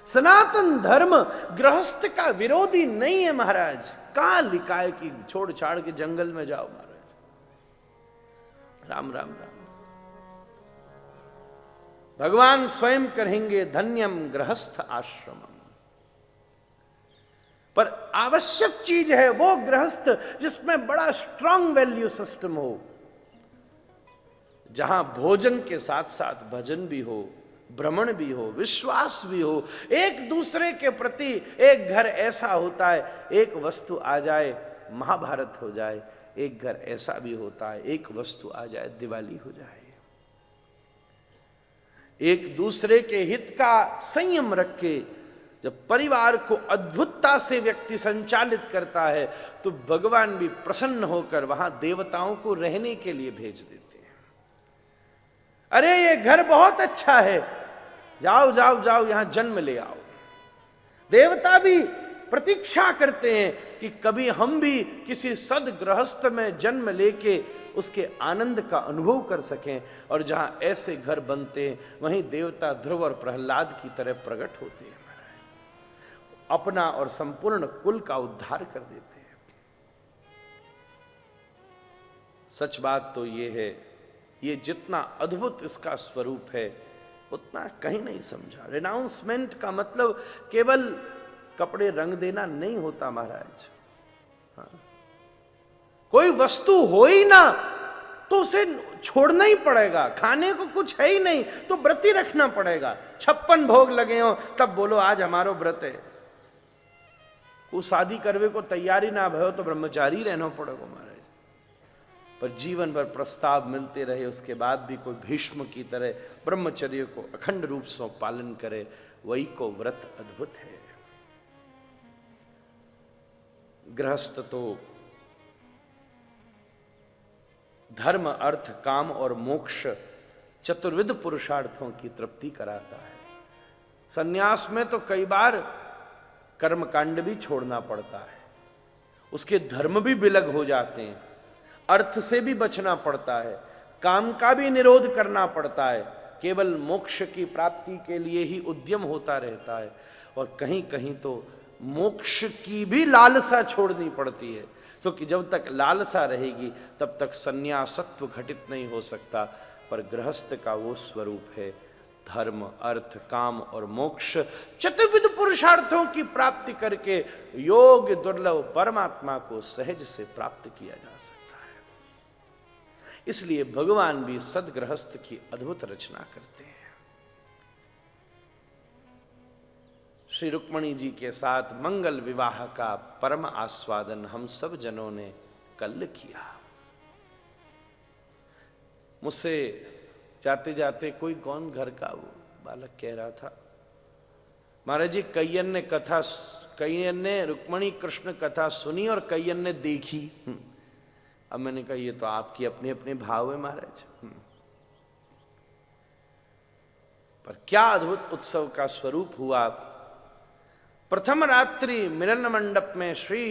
सनातन धर्म गृहस्थ का विरोधी नहीं है महाराज। कहां लिखा है कि छोड़ छाड़ के जंगल में जाओ महाराज? राम राम राम। भगवान स्वयं कहेंगे धन्यम गृहस्थ आश्रमम। पर आवश्यक चीज है वो गृहस्थ जिसमें बड़ा स्ट्रांग वैल्यू सिस्टम हो, जहां भोजन के साथ साथ भजन भी हो, भ्रमण भी हो, विश्वास भी हो, एक दूसरे के प्रति। एक घर ऐसा होता है, एक वस्तु आ जाए महाभारत हो जाए, एक घर ऐसा भी होता है एक वस्तु आ जाए दिवाली हो जाए। एक दूसरे के हित का संयम रख के जब परिवार को अद्भुतता से व्यक्ति संचालित करता है तो भगवान भी प्रसन्न होकर वहां देवताओं को रहने के लिए भेज देते हैं। अरे ये घर बहुत अच्छा है, जाओ जाओ जाओ यहां जन्म ले आओ। देवता भी प्रतीक्षा करते हैं कि कभी हम भी किसी सदगृहस्थ में जन्म लेके उसके आनंद का अनुभव कर सकें। और जहां ऐसे घर बनते हैं वहीं देवता ध्रुव और प्रहलाद की तरह प्रकट होते हैं, अपना और संपूर्ण कुल का उद्धार कर देते हैं। सच बात तो ये है, ये जितना अद्भुत इसका स्वरूप है उतना कहीं नहीं समझा। रिनाउंसमेंट का मतलब केवल कपड़े रंग देना नहीं होता महाराज। हाँ। कोई वस्तु हो ही ना तो उसे छोड़ना ही पड़ेगा। खाने को कुछ है ही नहीं तो व्रत ही रखना पड़ेगा। 56 भोग लगे हो तब बोलो आज हमारो व्रत है। को शादी करवे को तैयारी ना भयो तो ब्रह्मचारी रहना पड़ेगा महाराज। पर जीवन भर प्रस्ताव मिलते रहे उसके बाद भी कोई भीष्म की तरह ब्रह्मचर्य को अखंड रूप से पालन करे, वही को व्रत अद्भुत है। गृहस्थ तो धर्म अर्थ काम और मोक्ष चतुर्विध पुरुषार्थों की तृप्ति कराता है। सन्यास में तो कई बार कर्मकांड भी छोड़ना पड़ता है, उसके धर्म भी विलग हो जाते हैं, अर्थ से भी बचना पड़ता है, काम का भी निरोध करना पड़ता है। केवल मोक्ष की प्राप्ति के लिए ही उद्यम होता रहता है और कहीं कहीं तो मोक्ष की भी लालसा छोड़नी पड़ती है, क्योंकि जब तक लालसा रहेगी तब तक संन्यासत्व घटित नहीं हो सकता। पर गृहस्थ का वो स्वरूप है धर्म अर्थ काम और मोक्ष चतुर्विध पुरुषार्थों की प्राप्ति करके योग दुर्लभ परमात्मा को सहज से प्राप्त किया जा सकता है। इसलिए भगवान भी सदगृहस्थ की अद्भुत रचना करते हैं। श्री रुक्मणी जी के साथ मंगल विवाह का परम आस्वादन हम सब जनों ने कल किया। मुझसे जाते जाते कोई कौन घर का वो बालक कह रहा था, महाराज जी कईयन ने रुक्मणी कृष्ण कथा सुनी और कईयन ने देखी। अब मैंने कहा ये तो आपकी अपने अपने भाव है महाराज। पर क्या अद्भुत उत्सव का स्वरूप हुआ। प्रथम रात्रि मिलन मंडप में श्री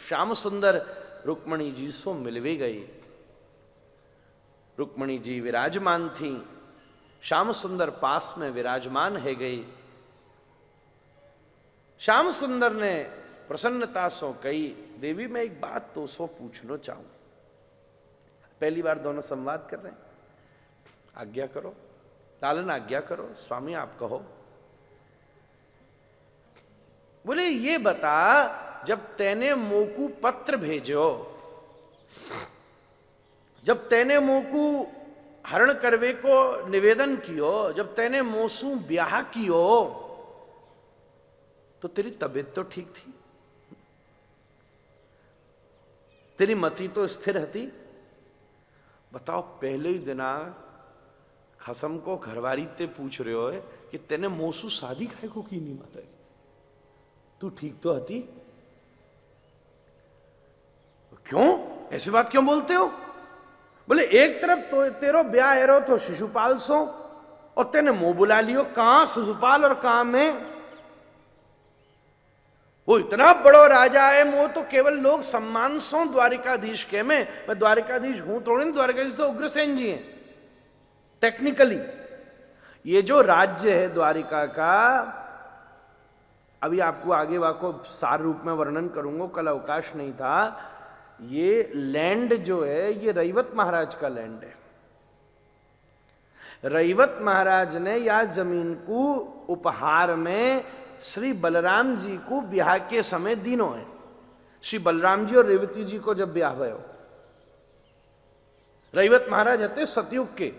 श्याम सुंदर रुक्मणी जी सो मिलवे गई। रुक्मणी जी विराजमान थी, श्याम सुंदर पास में विराजमान है गई। श्याम सुंदर ने प्रसन्नता सो कही, देवी मैं एक बात तो सो पूछना चाहूं। पहली बार दोनों संवाद कर रहे हैं, आज्ञा करो लालन, आज्ञा करो स्वामी, आप कहो। बोले ये बता, जब तैने मोकू पत्र भेजो, जब तैने मोकू हरण करवे को निवेदन कियो, जब तैने मोसू ब्याह कियो, तो तेरी तबीयत तो ठीक थी, तेरी मति तो स्थिर थी। बताओ पहले ही दिना खसम को घरवारी ते पूछ रहे हो कि तेने मोसू शादी खाए को की नहीं, महाराज तू ठीक तो हती। क्यों ऐसी बात क्यों बोलते हो? बोले एक तरफ तो तेरो ब्याह एरो तो शिशुपाल सो और तेने मुंह बुला लियो, कहां शिशुपाल और कहां मैं। वो इतना बड़ो राजा है, वो तो केवल लोग सम्मान सो द्वारिकाधीश के मैं द्वारिकाधीश हूं थोड़ी, द्वारिकाधीश तो उग्रसेन जी हैं। टेक्निकली ये जो राज्य है द्वारिका का, अभी आपको आगे वाको सार रूप में वर्णन करूंगा, कल अवकाश नहीं था। ये लैंड जो है ये रैवत महाराज का लैंड है। रैवत महाराज ने या जमीन को उपहार में श्री बलराम जी को ब्याह के समय दिनों है। श्री बलराम जी और रेवती जी को जब ब्याह भयो, रैवत महाराज हते सतयुग के।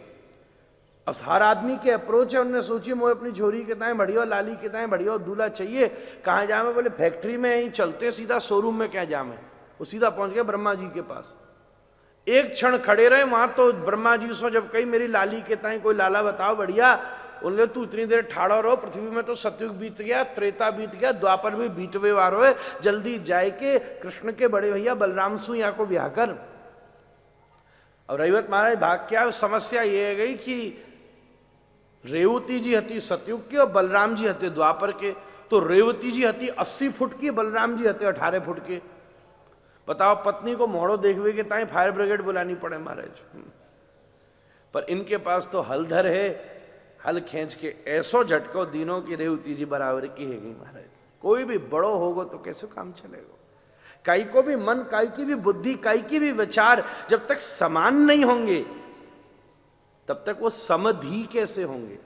अब हर आदमी के अप्रोच है, उन्होंने सोची मोए अपनी छोरी के ताएं बढ़िया, लाली के ताएं बढ़िया दूल्हा चाहिए, कहाँ जामे? बोले फैक्ट्री में ही चलते सीधा शोरूम में क्या जामे। वो सीधा पहुंच गए ब्रह्मा जी के पास। एक क्षण खड़े रहे वहां, तो ब्रह्मा जी उसमें जब कही मेरी लाली के ताएं कोई लाला बताओ बढ़िया, उन्होंने तू इतनी देर ठाड़ा रहो, पृथ्वी में तो सतयुग बीत गया, त्रेता बीत गया, द्वापर भी बीतवे वारो है, जल्दी जाए के कृष्ण के बड़े भैया बलराम सु यहाँ को ब्याह कर। और रैवत महाराज भाग क्या, समस्या ये है गई कि रेवती जी हती सतयुग की और बलराम जी हते द्वापर के। तो रेवती जी हती 80 फुट की, बलराम जी हते 18 फुट के। बताओ, पत्नी को मोड़ो देखवे के ताई फायर ब्रिगेड बुलानी पड़े महाराज। पर इनके पास तो हलधर है, हल खींच के ऐसो झटको दिनों की रेवती जी बराबर की है गई महाराज। कोई भी बड़ो होगो तो कैसे काम चलेगा? काई को भी मन, काई की भी बुद्धि, काई की भी विचार जब तक समान नहीं होंगे तब तक वो समधि कैसे होंगे?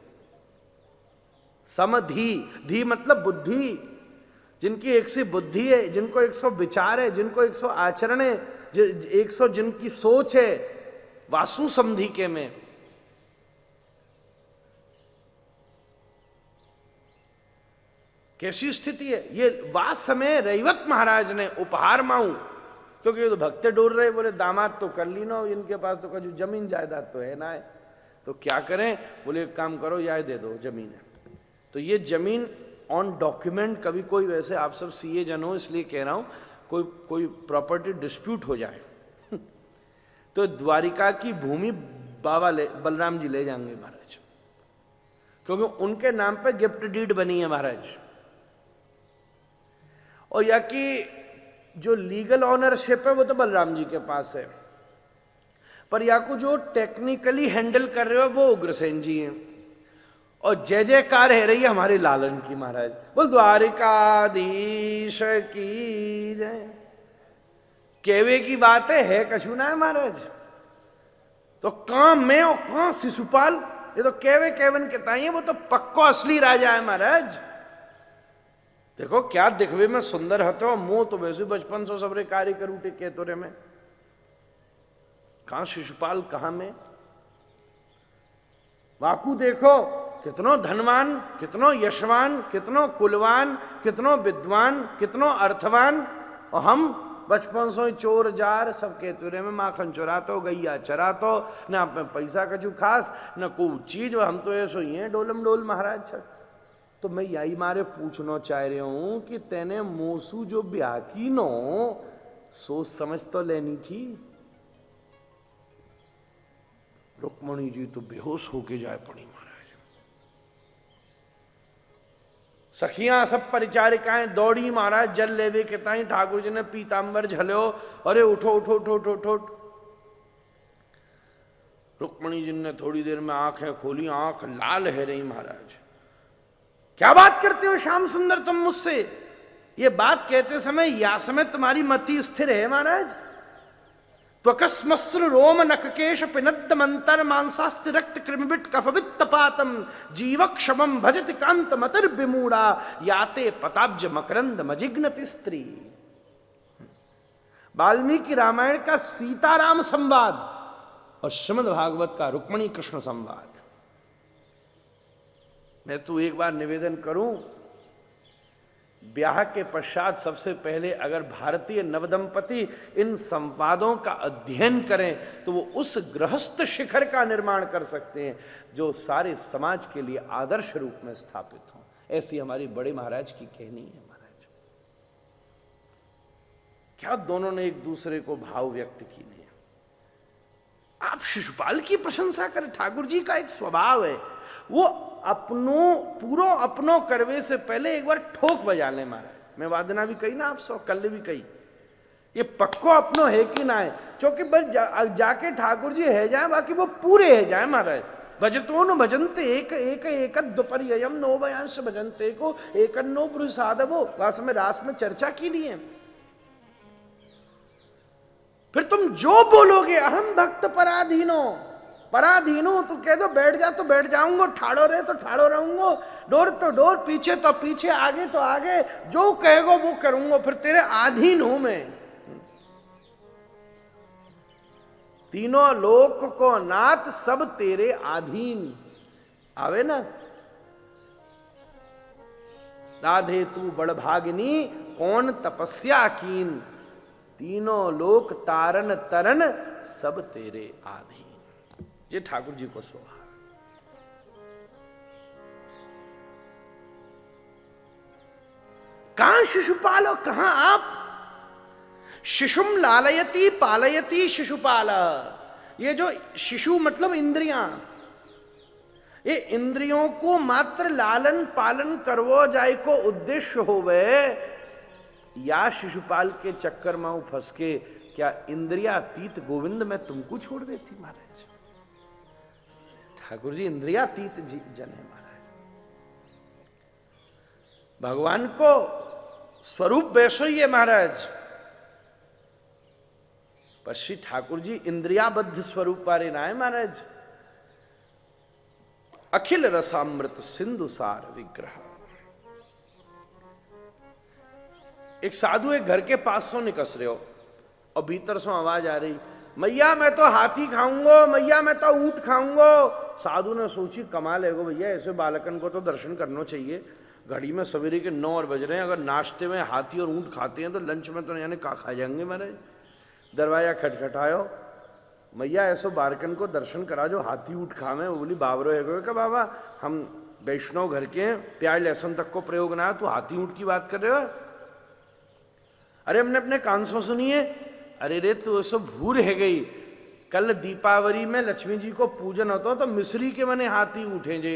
समधि, धी मतलब बुद्धि। जिनकी 100 बुद्धि है, जिनको 100 विचार है, जिनको 100 आचरण है, 100 जिनकी सोच है, वासु समधि के में कैसी स्थिति है? ये वास समय रैवत महाराज ने उपहार मांगू, क्योंकि ये तो भक्ते डोर रहे, बोले दामाद तो कर ली ना, इनके पास तो कुछ जमीन जायदाद तो है ना है, तो क्या करें? बोले एक काम करो, यह दे दो जमीन है। तो ये जमीन ऑन डॉक्यूमेंट, कभी कोई वैसे आप सब सीए जन हो इसलिए कह रहा हूं, कोई प्रॉपर्टी डिस्प्यूट हो जाए तो द्वारिका की भूमि बाबा बलराम जी ले जाएंगे महाराज, क्योंकि उनके नाम पे गिफ्ट डीड बनी है महाराज। और या कि जो लीगल ऑनरशिप है वो तो बलराम जी के पास है, पर या को जो टेक्निकली हैंडल कर रहे हो वो उग्रसेन जी हैं। और जय जयकार है रही है हमारे लालन की महाराज। बोल द्वारिकाधीश की जय। केवे की बात है कछु ना है महाराज। तो काम में और कहां शिशुपाल, ये तो केवे केवन के ताई है, वो तो पक्को असली राजा है महाराज। देखो क्या दिखवे में सुंदर हतो, मुंह तो वैसे बचपन से सबरे कार्य कर उठे केतुरे में। कहां शिशुपाल, कहां में वाकू देखो, कितनो धनवान, कितनो यशवान, कितनो कुलवान, कितनो विद्वान, कितनो अर्थवान, और हम बचपन से चोर जार सब केतुरे में माखन चुरातो, गैया चरातो, न आप में पैसा कछु खास न कोई चीज, हम तो ऐसो ही है डोलम डोल महाराज। तो मैं यही मारे पूछना चाह रहा हूं कि तेने मोसू जो ब्याह की नो, सोच समझ तो लेनी थी। रुक्मणी जी तो बेहोश होके जाए पड़ी महाराज। सखियां सब परिचारिकाएं दौड़ी महाराज जल लेवे के ताई। ठाकुर जी ने पीतांबर झलो, अरे उठो उठो उठो उठो उठो। रुक्मणी जी ने थोड़ी देर में आंखें खोली, आंख लाल है रही महाराज। क्या बात करते हो श्याम सुंदर तुम मुझसे? ये बात कहते समय या समय तुम्हारी मति स्थिर है महाराज? त्वकस्मश्रु रोम नककेश पिनद्द मंतर मांसास्ति रक्त कृमिबिट कफवित्तपातम जीवक्षमम भजति कांत मतिर विमूढ़ा याते पताब्ज मकरंद मजिग्नति स्त्री। वाल्मीकि रामायण का सीताराम संवाद और श्रीमद् भागवत का रुक्मणी कृष्ण संवाद। मैं तो एक बार निवेदन करूं, ब्याह के पश्चात सबसे पहले अगर भारतीय नवदंपति इन संवादों का अध्ययन करें तो वो उस गृहस्थ शिखर का निर्माण कर सकते हैं जो सारे समाज के लिए आदर्श रूप में स्थापित हो। ऐसी हमारी बड़े महाराज की कहनी है महाराज। क्या दोनों ने एक दूसरे को भाव व्यक्त की नहीं। आप शिशुपाल की प्रशंसा करें, ठाकुर जी का एक स्वभाव है, वो अपनो करवे से पहले एक बार ठोक बजा ले महाराज। मैं वादना भी कही ना आप सौ, कल भी कही, ये पक्को अपनो है कि ना है, क्योंकि बस जाके ठाकुर जी है जाए, बाकी वो पूरे है जाए महाराज। भजतोन भजनते एक एक एकद्वपर्ययम नो वयांश भजनते को एकन्नो पुरुषादवो। वास्तव में रास में चर्चा की नहीं है। फिर तुम जो बोलोगे अहम भक्त पराधीनो, पराधीनो तू कह दो बैठ जा तो बैठ जाऊंगा, ठाड़ो रहे तो ठाड़ो रहूंगा, डोर तो डोर, पीछे तो पीछे, आगे तो आगे, जो कहेगो वो करूंगा, फिर तेरे अधीन हूं मैं। तीनों लोक को नाथ सब तेरे अधीन। आवे ना, राधे तू बड़भागिनी कौन तपस्या कीन, तीनों लोक तारन तरन सब तेरे अधीन। ये ठाकुर जी को सोहा। कहां शिशुपाल और कहां आप? शिशुम लालयती पालयती शिशुपाल। ये जो शिशु मतलब इंद्रियां, ये इंद्रियों को मात्र लालन पालन करवो जाय को उद्देश्य होवे, या शिशुपाल के चक्कर में फंस के क्या इंद्रियातीत गोविंद में तुमको छोड़ देती महाराज। ठाकुर जी इंद्रियातीत जन है महाराज। भगवान को स्वरूप वैसो ही है महाराज, पर श्री ठाकुर जी इंद्रियाबद्ध स्वरूप वाले ना है महाराज। अखिल रसामृत सिंधु सार विग्रह। एक साधु एक घर के पास से निकस रहे हो और भीतर से आवाज आ रही, मैया मैं तो हाथी खाऊंगा, मैया मैं तो ऊंट खाऊंगा। साधु ने सोची कमाल है भैया, ऐसे बालकन को तो दर्शन करना चाहिए। घड़ी में सवेरे के 9 बज रहे हैं, अगर नाश्ते में हाथी और ऊंट खाते हैं तो लंच में तो यानी का खा जाएंगे महाराज। दरवाजा खटखटायो, मैया ऐसो बालकन को दर्शन करा जो हाथी ऊंट खावे। वो बोली बाबरो है क्या बाबा, हम वैष्णव घर के प्याज लहसुन तक को प्रयोग ना, तो हाथी ऊंट की बात कर रहे हो? अरे हमने अपने कान से सुनी है। अरे रे तू ऐसो भूर है गई, कल दीपावली में लक्ष्मी जी को पूजन होता तो मिस्री के मने हाथी उठे जे,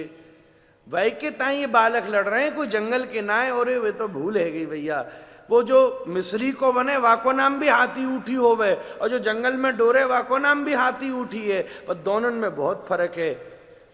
भाई के ताई ये बालक लड़ रहे हैं, कोई जंगल के ना है। और वे तो भूल है गई भैया, वो जो मिस्री को बने वाको नाम भी हाथी उठी होवे, और जो जंगल में डोरे वाको नाम भी हाथी उठी है। पर दोनों में बहुत फर्क है।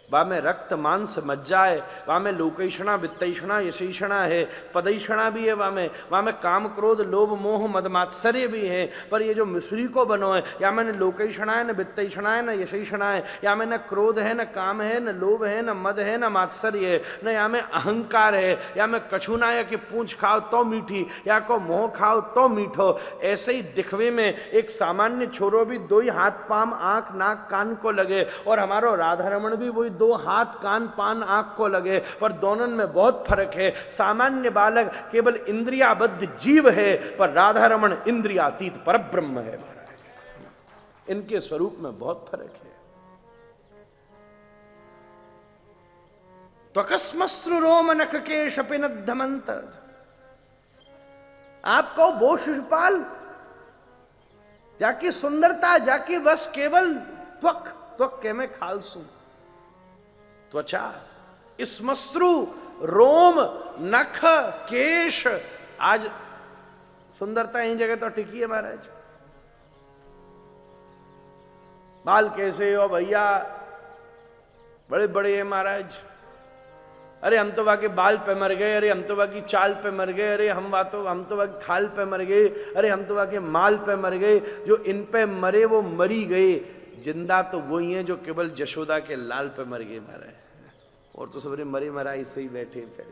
वा में रक्त मांस मज्जा है, वहाँ में लोकैषणा वित्तैषणा यशैषणा है, पदैषणा भी है, वहाँ में काम क्रोध लोभ मोह मद मात्सर्य भी है। पर ये जो मिस्री को बनो है, या में न लोकैषणा है, न वित्तैषणा है, न यशैषणा है, या में न क्रोध है, न काम है, न लोभ है, न मद है, न मात्सर्य है, न या में अहंकार है, या में कछु ना है कि पूंछ खाओ तो मीठी, या को मोह खाओ तो मीठो। ऐसे ही दिखवे में एक सामान्य छोरो भी 2 ही हाथ पाम आंख नाक कान को लगे, और हमारो राधा रमण भी वही 2 हाथ कान पान आंख को लगे, पर दोनों में बहुत फर्क है। सामान्य बालक केवल इंद्रियाबद्ध जीव है, पर राधा रमण इंद्रियातीत परब्रह्म है महाराज। इनके स्वरूप में बहुत फर्क है। त्वकस्मश्रु रोम नख के शपिनद्धमंत। आपको वो शिशुपाल जाकी सुंदरता, जाकी बस केवल त्वक, त्वक के में खालसू त्वचा, स्मश्रु रोम नख केश। आज सुंदरता यही जगह तो टिकी है महाराज। बाल कैसे हो भैया, बड़े बड़े हैं महाराज। अरे हम तो बाकी बाल पे मर गए, अरे हम तो बाकी चाल पे मर गए, अरे हम तो बाकी खाल पे मर गए, अरे हम तो बाकी माल पे मर गए। जो इन पे मरे वो मरी गए, जिंदा तो वही हैं जो केवल जशोदा के लाल पे मर गए महाराज। और तो सबरे मरे मराई से ही बैठे पे।